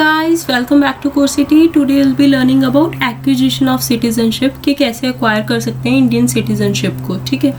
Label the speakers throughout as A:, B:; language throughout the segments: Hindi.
A: guys, welcome back to Core City. Today we'll be learning about acquisition of citizenship कि कैसे एक्वायर कर सकते हैं इंडियन सिटीजनशिप को. ठीक है,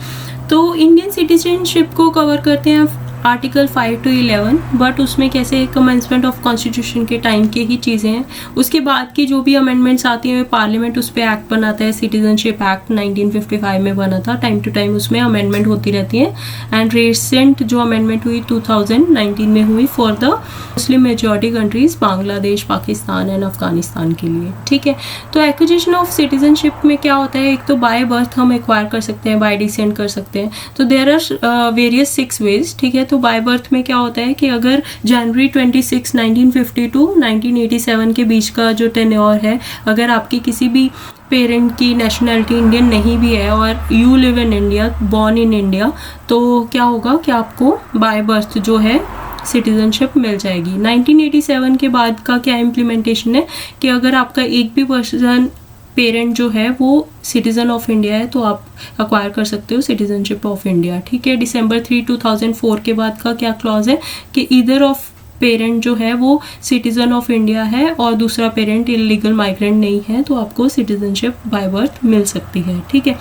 A: तो इंडियन सिटीजनशिप को कवर करते हैं आर्टिकल 5 to 11, बट उसमें कैसे कमेंसमेंट ऑफ कॉन्स्टिट्यूशन के टाइम के ही चीज़ें हैं. उसके बाद की जो भी अमेंडमेंट्स आती हैं पार्लियामेंट उस पर एक्ट बनाता है. सिटीजनशिप एक्ट 1955 में बना था. टाइम टू टाइम उसमें अमेंडमेंट होती रहती है. एंड रिसेंट जो अमेंडमेंट हुई 2019 में हुई for the Muslim majority countries Bangladesh, Pakistan and Afghanistan के लिए. ठीक है, तो एक्विजिशन ऑफ सिटीजनशिप में क्या होता है, एक तो बाय बर्थ हम एक्वायर कर सकते हैं, बाय डिसेंट कर सकते हैं. तो देयर आर वेरियस 6 वेज. ठीक है, तो बाय बर्थ में क्या होता है कि अगर जनवरी 26, 1952 1987 के बीच का जो टेन्योर है, अगर आपकी किसी भी पेरेंट की नेशनैलिटी इंडियन नहीं भी है और you live in India, born in India, तो क्या होगा कि आपको बाय बर्थ जो है सिटीजनशिप मिल जाएगी. 1987 के बाद का क्या इम्प्लीमेंटेशन है कि अगर आपका एक भी पर्सन पेरेंट जो है वो सिटीज़न ऑफ इंडिया है तो आप अक्वायर कर सकते हो सिटीजनशिप ऑफ इंडिया. ठीक है, December 3, 2004 के बाद का क्या क्लॉज है कि ईदर ऑफ पेरेंट जो है वो सिटीज़न ऑफ इंडिया है और दूसरा पेरेंट इलीगल माइग्रेंट नहीं है, तो आपको सिटीजनशिप बाय बर्थ मिल सकती है. ठीक है,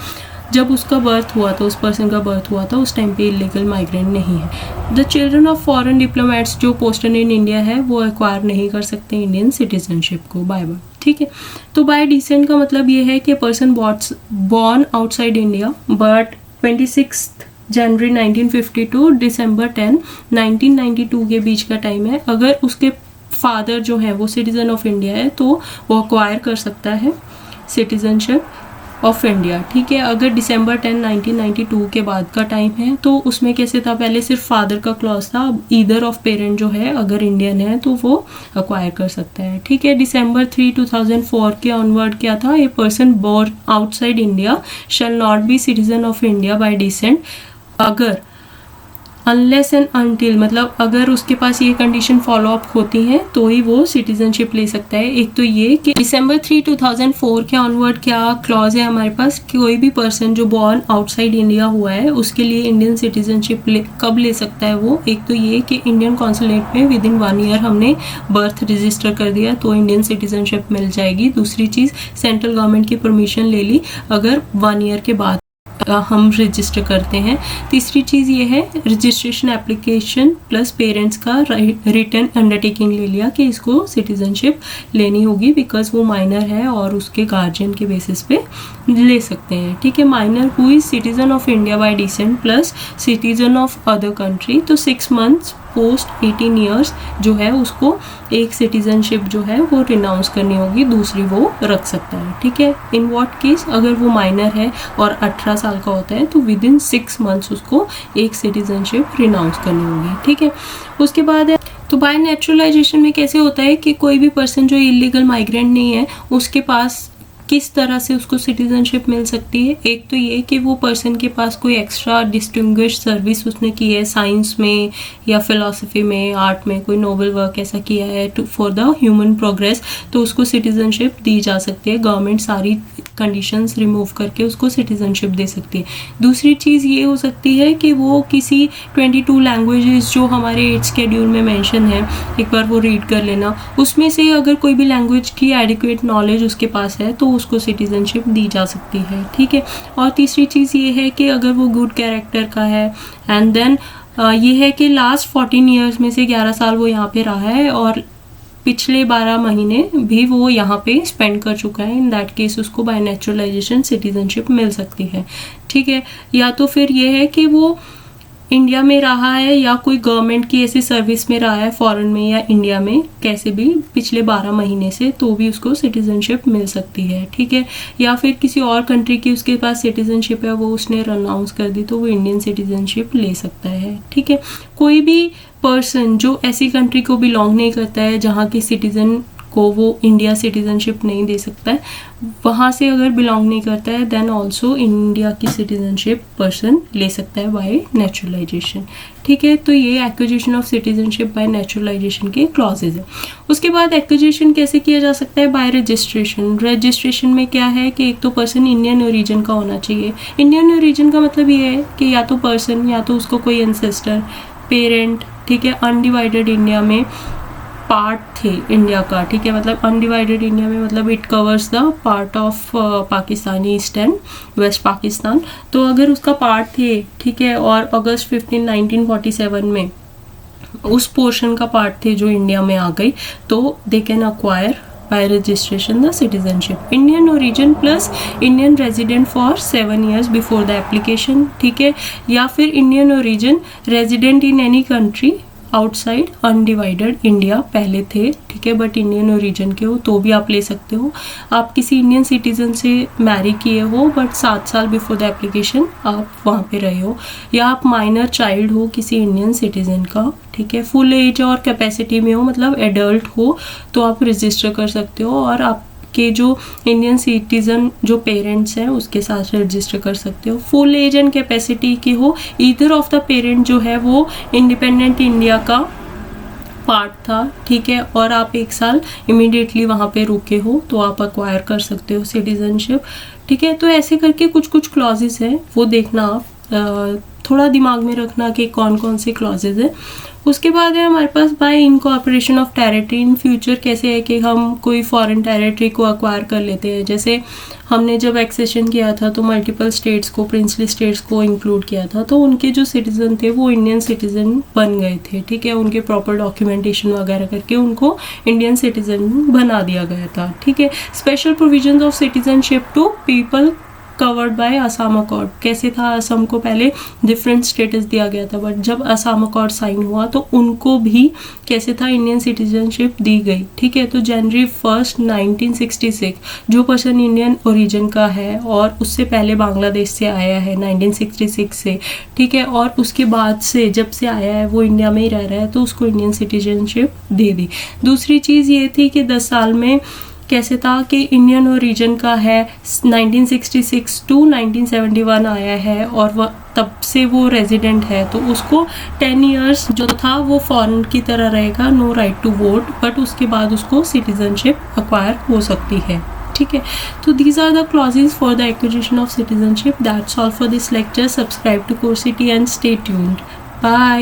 A: जब उसका बर्थ हुआ था, उस पर्सन का बर्थ हुआ था, उस टाइम पे इलीगल माइग्रेंट नहीं है. The children of foreign diplomats जो पोस्टेड इन इंडिया है वो एक्वायर नहीं कर सकते इंडियन सिटीजनशिप को बाय बर्थ. ठीक है, तो बाय डिसेंट का मतलब ये है कि person born outside India but 26 January 1952 December 10 1992 के बीच का टाइम है. अगर उसके फादर जो है वो सिटीज़न ऑफ इंडिया है तो वो एक्वायर कर सकता है सिटीजनशिप ऑफ इंडिया. ठीक है, अगर December 10 1992 के बाद का टाइम है तो उसमें कैसे था, पहले सिर्फ फादर का क्लॉज था. अब ईदर ऑफ पेरेंट जो है अगर इंडियन है तो वो अक्वायर कर सकता है. ठीक है, December 3 2004 के ऑनवर्ड क्या था, a person born outside India shall not be citizen of India by descent अगर अनलेस एंड अनटिल, मतलब अगर उसके पास ये कंडीशन फॉलो अप होती हैं तो ही वो सिटीजनशिप ले सकता है. एक तो ये कि December 3 2004 के ऑनवर्ड क्या क्लॉज है हमारे पास कि कोई भी पर्सन जो बॉर्न आउटसाइड इंडिया हुआ है उसके लिए इंडियन सिटीजनशिप कब ले सकता है वो. एक तो ये कि इंडियन कॉन्सुलेट में विद इन 1 ईयर हमने बर्थ रजिस्टर कर दिया तो इंडियन सिटीजनशिप मिल जाएगी. दूसरी चीज़, सेंट्रल गवर्नमेंट की परमिशन ले ली अगर 1 ईयर के बाद हम रजिस्टर करते हैं. तीसरी चीज़ ये है रजिस्ट्रेशन एप्लीकेशन प्लस पेरेंट्स का रिटर्न अंडरटेकिंग ले लिया कि इसको सिटीजनशिप लेनी होगी बिकॉज वो माइनर है और उसके गार्जियन के बेसिस पे ले सकते हैं. ठीक है, minor who is citizen of India by decent plus citizen of other country, तो 6 months पोस्ट 18 ईयर्स जो है उसको एक सिटीजनशिप जो है वो रिनाउंस करनी होगी, दूसरी वो रख सकता है. ठीक है, इन व्हाट केस, अगर वो माइनर है और 18 साल का होता है तो विद इन 6 months उसको एक सिटीजनशिप रिनाउंस करनी होगी. ठीक है, उसके बाद है तो बाय नेचुरलाइजेशन में कैसे होता है कि कोई भी पर्सन जो इलीगल माइग्रेंट नहीं है उसके पास किस तरह से उसको सिटीजनशिप मिल सकती है. एक तो ये कि वो पर्सन के पास कोई एक्स्ट्रा डिस्टिंग्विश सर्विस उसने की है साइंस में या फिलॉसफी में, आर्ट में, कोई नोबल वर्क ऐसा किया है फॉर द ह्यूमन प्रोग्रेस, तो उसको सिटीजनशिप दी जा सकती है. गवर्नमेंट सारी कंडीशंस रिमूव करके उसको सिटीजनशिप दे सकती है. दूसरी चीज़ ये हो सकती है कि वो किसी 22 लैंग्वेजेस जो हमारे 8th शेड्यूल में मेंशन है, एक बार वो रीड कर लेना, उसमें से अगर कोई भी लैंग्वेज की एडिक्वेट नॉलेज उसके पास है तो उसको सिटीजनशिप दी जा सकती है. ठीक है, और तीसरी चीज़ ये है कि अगर वो गुड कैरेक्टर का है एंड देन ये है कि लास्ट 14 ईयर्स में से 11 साल वो यहाँ पे रहा है और पिछले 12 महीने भी वो यहाँ पे स्पेंड कर चुका है. इन दैट केस उसको बाय नेचुरलाइजेशन सिटीजनशिप मिल सकती है. ठीक है, या तो फिर ये है कि वो इंडिया में रहा है या कोई गवर्नमेंट की ऐसी सर्विस में रहा है फॉरेन में या इंडिया में कैसे भी पिछले 12 महीने से, तो भी उसको सिटीजनशिप मिल सकती है. ठीक है, या फिर किसी और कंट्री की उसके पास सिटीजनशिप है वो उसने अनाउंस कर दी तो वो इंडियन सिटीजनशिप ले सकता है. ठीक है, कोई भी पर्सन जो ऐसी कंट्री को बिलोंग नहीं करता है जहाँ की सिटीजन को वो इंडिया सिटीजनशिप नहीं दे सकता है, वहाँ से अगर बिलोंग नहीं करता है देन ऑल्सो इंडिया की सिटीजनशिप पर्सन ले सकता है बाय नेचुरलाइजेशन. ठीक है, तो ये acquisition of citizenship by naturalisation के क्लॉजेज है. उसके बाद एक्विजिशन कैसे किया जा सकता है, बाय रजिस्ट्रेशन. रजिस्ट्रेशन में क्या है कि एक तो पर्सन इंडियन ओरिजिन का होना चाहिए. इंडियन ओरिजिन का मतलब ये है कि या तो पर्सन या तो उसको कोई एंसेस्टर, पेरेंट, ठीक है, अनडिवाइडेड इंडिया में पार्ट थे इंडिया का, ठीक है, मतलब अनडिवाइडेड इंडिया में मतलब it covers the part of Pakistan, east and west Pakistan. तो अगर उसका पार्ट थे, ठीक है, और अगस्त 15 1947 में उस पोर्शन का पार्ट थे जो इंडिया में आ गई, तो they can acquire by registration the citizenship। Indian origin plus Indian resident for 7 years before the application, ठीक है, या फिर Indian origin resident in any country outside undivided India पहले थे, ठीक है, बट इंडियन ओरिजिन के हो तो भी आप ले सकते हो। आप किसी इंडियन सिटीजन से मैरी किए हो बट 7 साल बिफोर द एप्लीकेशन आप वहाँ पे रहे हो, या आप माइनर चाइल्ड हो किसी इंडियन सिटीजन का, ठीक है, फुल एज और कैपेसिटी में हो मतलब एडल्ट हो तो आप रजिस्टर कर सकते हो, और आप के जो इंडियन सिटीजन जो पेरेंट्स हैं उसके साथ रजिस्टर कर सकते हो। फुल एज एंड कैपेसिटी की हो, ईदर ऑफ द पेरेंट जो है वो इंडिपेंडेंट इंडिया का पार्ट था, ठीक है, और आप 1 साल इमीडिएटली वहाँ पे रुके हो तो आप अक्वायर कर सकते हो सिटीजनशिप, ठीक है। तो ऐसे करके कुछ कुछ क्लॉजेस हैं, वो देखना आप थोड़ा दिमाग में रखना कि कौन कौन से क्लॉजेज हैं। उसके बाद है हमारे पास by incorporation of territory. In future कैसे है कि हम कोई फॉरेन टेरिटरी को अक्वायर कर लेते हैं, जैसे हमने जब एक्सेशन किया था तो मल्टीपल स्टेट्स को, प्रिंसली स्टेट्स को इंक्लूड किया था, तो उनके जो सिटीजन थे वो इंडियन सिटीजन बन गए थे, ठीक है, उनके प्रॉपर डॉक्यूमेंटेशन वगैरह करके उनको इंडियन सिटीजन बना दिया गया था, ठीक है। Special provisions of citizenship to people covered by Assam accord. कैसे था, असम को पहले डिफरेंट स्टेटस दिया गया था, बट जब असम अकॉर्ड साइन हुआ तो उनको भी कैसे था, इंडियन सिटीजनशिप दी गई, ठीक है। तो जनवरी 1 1966 जो पर्सन इंडियन ओरिजिन का है और उससे पहले बांग्लादेश से आया है 1966 से, ठीक है, और उसके बाद से जब से आया है वो इंडिया में ही रह रहा है तो उसको इंडियन सिटीजनशिप दे दी। दूसरी चीज़ ये थी कि 10 साल में कैसे था कि इंडियन ओरिजिन का है 1966 टू 1971 आया है और वह तब से वो रेजिडेंट है, तो उसको 10 इयर्स जो था वो फॉरेन की तरह रहेगा, no right to vote, but उसके बाद उसको सिटीजनशिप अक्वायर हो सकती है, ठीक है। तो these are the clauses for the acquisition of citizenship. That's all for this lecture. Subscribe to Coursity and stay tuned. Bye.